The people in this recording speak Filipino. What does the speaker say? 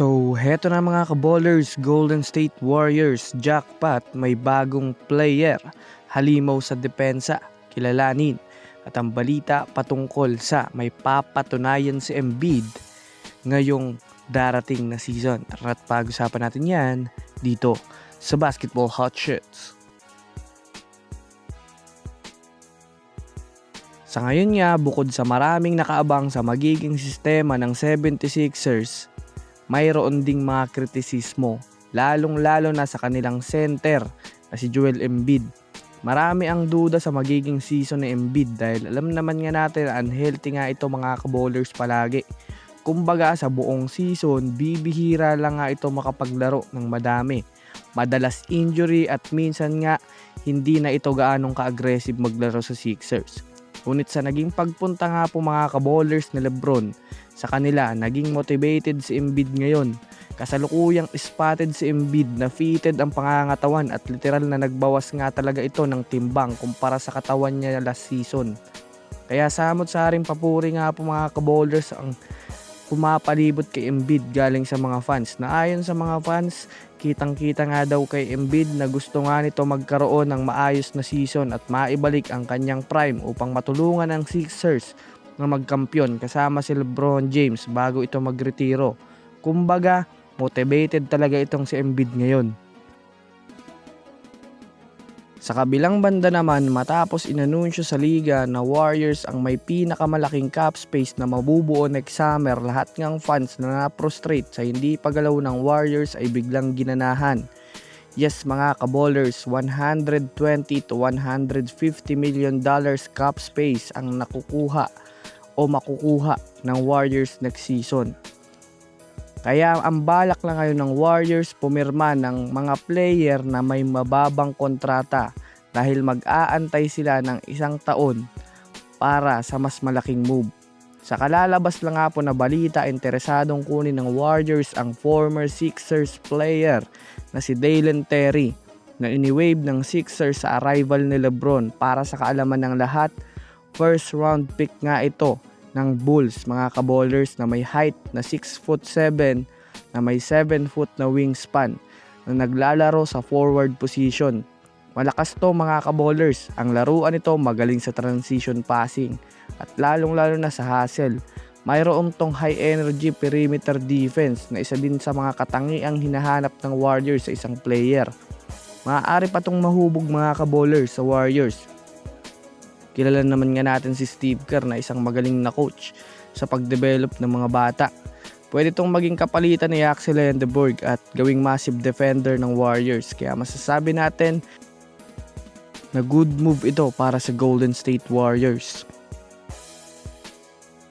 So, heto na mga kaballers, Golden State Warriors, jackpot, may bagong player, halimaw sa depensa, kilalanin. At ang balita patungkol sa may papatunayan si Embiid ngayong darating na season. At pag-usapan natin yan dito sa Basketball Hot Shots. Sa ngayon nga, bukod sa maraming nakaabang sa magiging sistema ng 76ers, mayroon ding mga kritisismo, lalong-lalo na sa kanilang center na si Joel Embiid. Marami ang duda sa magiging season ni Embiid dahil alam naman nga natin na unhealthy nga ito mga kaballers palagi. Kumbaga sa buong season, bibihira lang nga ito makapaglaro ng madami. Madalas injury at minsan nga hindi na ito gaanong ka-aggressive maglaro sa Sixers. Ngunit sa naging pagpunta nga po mga kaballers ni Lebron sa kanila, naging motivated si Embiid ngayon. Kasalukuyang spotted si Embiid na fitted ang pangangatawan at literal na nagbawas nga talaga ito ng timbang kumpara sa katawan niya last season. Kaya samot-saring papuri nga po mga kaballers ang pumapalibot kay Embiid galing sa mga fans. Na ayon sa mga fans, kitang-kita nga daw kay Embiid na gusto nga nito magkaroon ng maayos na season at maibalik ang kanyang prime upang matulungan ang Sixers na magkampiyon kasama si LeBron James bago ito magretiro. Kumbaga, motivated talaga itong si Embiid ngayon. Sa kabilang banda naman, matapos inanunsyo sa liga na Warriors ang may pinakamalaking cap space na mabubuo next summer, lahat ng fans na na-prostrate sa hindi paggalaw ng Warriors ay biglang ginanahan. Yes mga kaballers, 120 to 150 million dollars cap space ang nakukuha o makukuha ng Warriors next season. Kaya ang balak lang ngayon ng Warriors pumirma ng mga player na may mababang kontrata dahil mag-aantay sila ng 1 taon para sa mas malaking move. Sa kalalabas lang nga po na balita, interesadong kunin ng Warriors ang former Sixers player na si Dalen Terry na iniwave ng Sixers sa arrival ni LeBron. Para sa kaalaman ng lahat, first round pick nga ito ng Bulls mga kaballers na may height na 6'7" na may 7 foot na wingspan na naglalaro sa forward position. Malakas to mga kaballers, ang laruan nito magaling sa transition passing at lalong-lalo na sa hustle. Mayroon tong high energy perimeter defense na isa din sa mga katangiang hinahanap ng Warriors sa isang player. Maaari pa tong mahubog mga kaballers sa Warriors. Kilala naman nga natin si Steve Kerr na isang magaling na coach sa pag-develop ng mga bata. Pwede itong maging kapalitan ni Axel Lendeborg at gawing massive defender ng Warriors. Kaya masasabi natin na good move ito para sa Golden State Warriors.